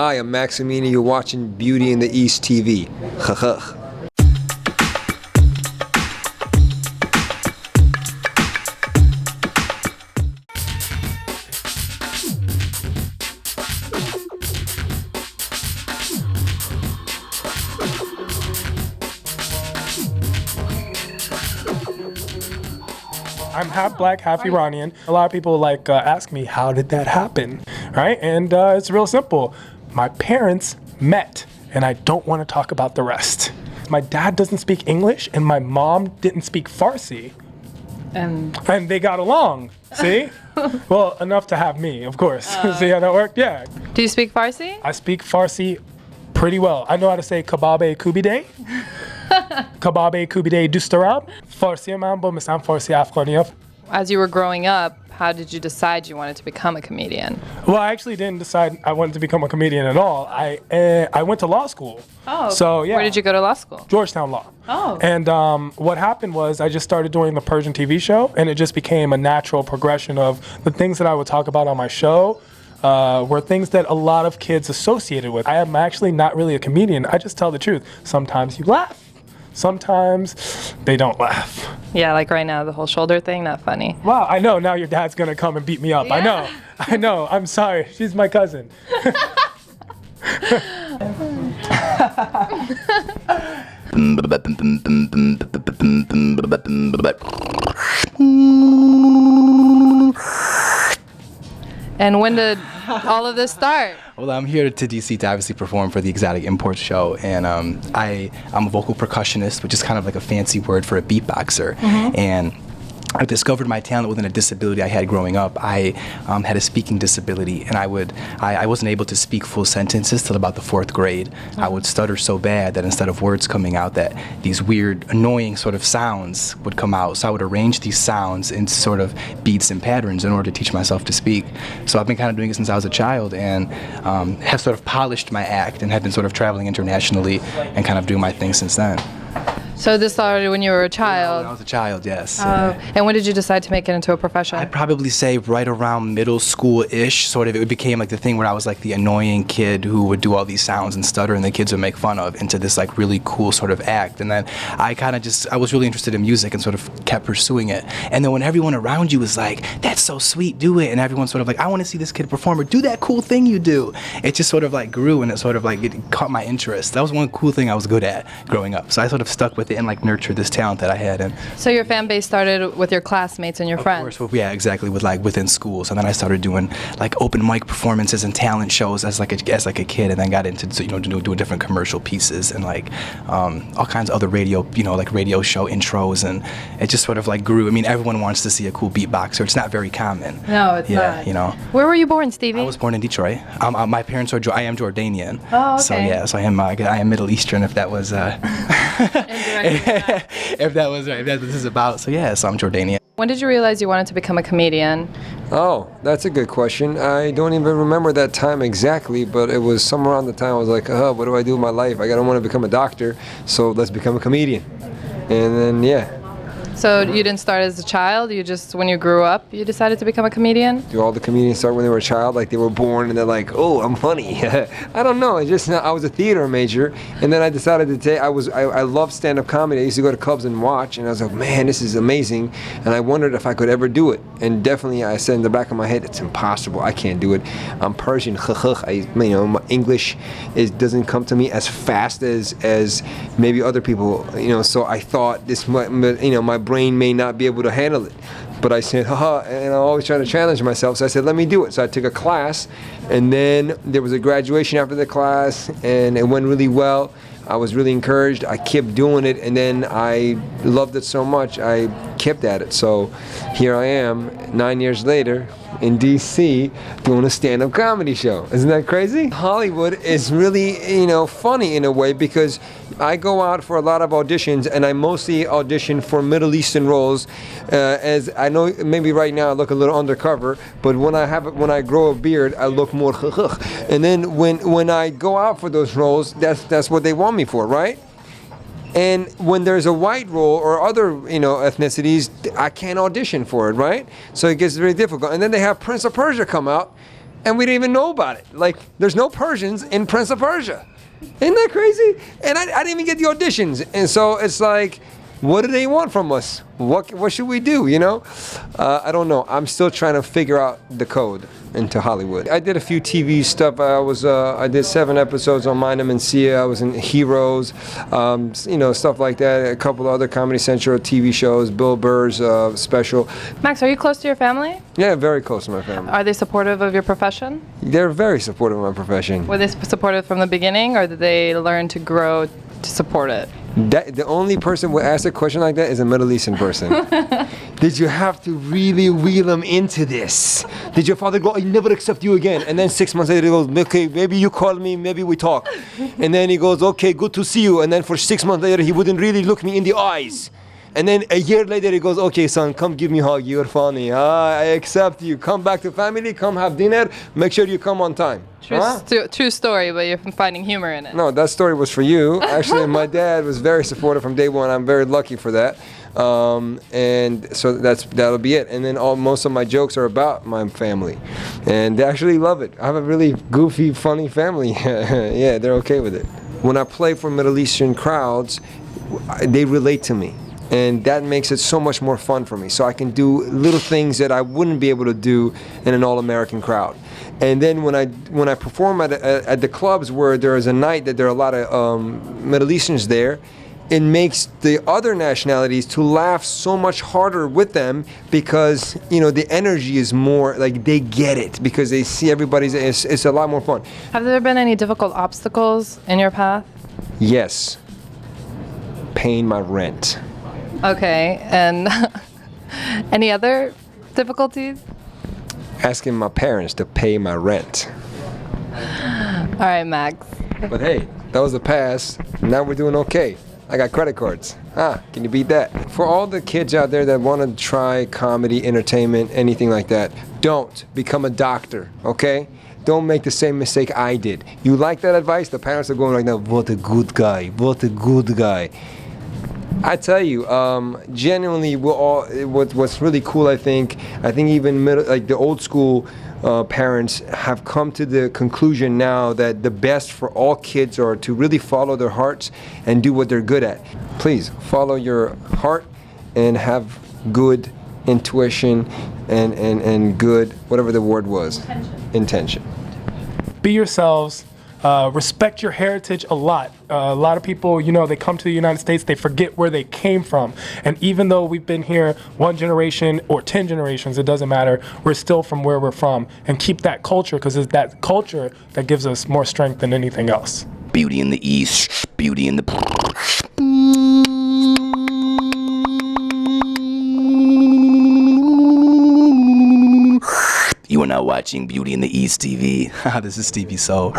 Hi, I'm Max Amini. You're watching Beauty in the East TV. I'm half black, half Iranian. A lot of people ask me, how did that happen, right? And it's real simple. My parents met, and I don't want to talk about the rest. My dad doesn't speak English, and my mom didn't speak Farsi. And they got along, see? Well, enough to have me, of course. See how that worked? Yeah. Do you speak Farsi? I speak Farsi pretty well. I know how to say kababe kubide. Kababe kubide dustarab. Farsi man ba misam Farsi Afghaniya. As you were growing up, how did you decide you wanted to become a comedian? Well, I actually didn't decide I wanted to become a comedian at all. I went to law school. Oh, so yeah. Where did you go to law school? Georgetown Law. Oh. And what happened was I just started doing the Persian TV show, and it just became a natural progression of the things that I would talk about on my show. Were things that a lot of kids associated with. I am actually not really a comedian. I just tell the truth. Sometimes you laugh. Sometimes they don't laugh. Yeah, like right now, the whole shoulder thing, not funny. Wow, I know. Now your dad's going to come and beat me up. Yeah. I know. I'm sorry. She's my cousin. And when did all of this start? Well, I'm here to DC to obviously perform for the Exotic Imports show, and I'm a vocal percussionist, which is kind of like a fancy word for a beatboxer. And I discovered my talent within a disability I had growing up. I had a speaking disability, and I wasn't able to speak full sentences till about the 4th grade. I would stutter so bad that instead of words coming out, that these weird, annoying sort of sounds would come out. So I would arrange these sounds into sort of beats and patterns in order to teach myself to speak. So I've been kind of doing it since I was a child, and have sort of polished my act and have been sort of traveling internationally and kind of doing my thing since then. So this started when you were a child? When I was a child, yes. And when did you decide to make it into a profession? I'd probably say right around middle school-ish, sort of. It became like the thing where I was like the annoying kid who would do all these sounds and stutter, and the kids would make fun of, into this like really cool sort of act. And then I was really interested in music and sort of kept pursuing it. And then when everyone around you was like, that's so sweet, do it. And everyone's sort of like, I want to see this kid perform, or do that cool thing you do. It just sort of like grew, and it sort of like, it caught my interest. That was one cool thing I was good at growing up. So I sort of stuck with it and like nurtured this talent that I had. And so your fan base started with your classmates and your friends? Of course, yeah, exactly, with like within schools. And then I started doing like open mic performances and talent shows as like a kid, and then got into doing different commercial pieces and like all kinds of other radio, like radio show intros, and it just sort of like grew. I mean, everyone wants to see a cool beatboxer. It's not very common. No, it's not. Yeah, Where were you born, Stevie? I was born in Detroit. My parents are I am Jordanian. Oh, okay. So yeah, so I am Middle Eastern, if that was if that was right, if that's what this is about. So yeah, so I'm Jordanian. When did you realize you wanted to become a comedian? Oh, that's a good question. I don't even remember that time exactly, but it was somewhere around the time I was like, what do I do with my life? I don't want to become a doctor, so let's become a comedian. And then, yeah. So you didn't start as a child? You just, when you grew up, you decided to become a comedian? Do all the comedians start when they were a child? Like they were born and they're like, oh, I'm funny. I don't know. I was a theater major, and then I decided to take, I love stand-up comedy. I used to go to clubs and watch, and I was like, man, this is amazing. And I wondered if I could ever do it. And definitely I said in the back of my head, it's impossible. I can't do it. I'm Persian. My English doesn't come to me as fast as maybe other people. So I thought my brain may not be able to handle it. But I said, haha, and I'm always trying to challenge myself. So I said, let me do it. So I took a class, and then there was a graduation after the class, and it went really well. I was really encouraged. I kept doing it, and then I loved it so much, I kept at it. So here I am, 9 years later, in DC, doing a stand-up comedy show. Isn't that crazy? Hollywood is really, funny in a way, because I go out for a lot of auditions, and I mostly audition for Middle Eastern roles. As I know, maybe right now I look a little undercover, but when I grow a beard, I look more. And then when I go out for those roles, that's what they want me for, right? And when there's a white role or other, ethnicities, I can't audition for it, right? So it gets very difficult. And then they have Prince of Persia come out, and we didn't even know about it. Like, there's no Persians in Prince of Persia. Isn't that crazy? And I didn't even get the auditions. And so it's like, what do they want from us? What should we do, you know? I don't know. I'm still trying to figure out the code into Hollywood. I did a few TV stuff. I did 7 episodes on Mind and Sia. I was in Heroes, you know, stuff like that. A couple of other Comedy Central TV shows, Bill Burr's special. Max, are you close to your family? Yeah, very close to my family. Are they supportive of your profession? They're very supportive of my profession. Were they supportive from the beginning, or did they learn to grow to support it? The only person who ask a question like that is a Middle Eastern person. Did you have to really wheel him into this? Did your father go, I never accept you again? And then 6 months later he goes, okay, maybe you call me, maybe we talk. And then he goes, okay, good to see you. And then for 6 months later he wouldn't really look me in the eyes. And then a year later he goes, okay son, come give me a hug, you're funny. I accept you. Come back to family, come have dinner, make sure you come on time. True story, but you're finding humor in it. No, that story was for you. Actually, my dad was very supportive from day one. I'm very lucky for that. And so that'll be it. And then most of my jokes are about my family. And they actually love it. I have a really goofy, funny family. Yeah, they're okay with it. When I play for Middle Eastern crowds, they relate to me. And that makes it so much more fun for me. So I can do little things that I wouldn't be able to do in an all-American crowd. And then when I perform at the clubs where there is a night that there are a lot of Middle Easterns there, it makes the other nationalities to laugh so much harder with them because, you know, the energy is more, like, they get it because they see everybody's, it's a lot more fun. Have there been any difficult obstacles in your path? Yes. Paying my rent. Okay, and any other difficulties? Asking my parents to pay my rent. All right, Max. But hey, that was the past. Now we're doing okay. I got credit cards. Can you beat that? For all the kids out there that want to try comedy, entertainment, anything like that, don't become a doctor, okay? Don't make the same mistake I did. You like that advice? The parents are going like, "No, what a good guy, what a good guy." I tell you, genuinely, what's really cool, I think even like the old school parents have come to the conclusion now that the best for all kids are to really follow their hearts and do what they're good at. Please follow your heart and have good intuition and good, whatever the word was, intention. Be yourselves. Respect your heritage a lot. A lot of people, you know, they come to the United States, they forget where they came from. And even though we've been here 1 generation or 10 generations, it doesn't matter, we're still from where we're from. And keep that culture, because it's that culture that gives us more strength than anything else. Beauty in the East, beauty in the... You are now watching Beauty in the East TV. This is Stevie So.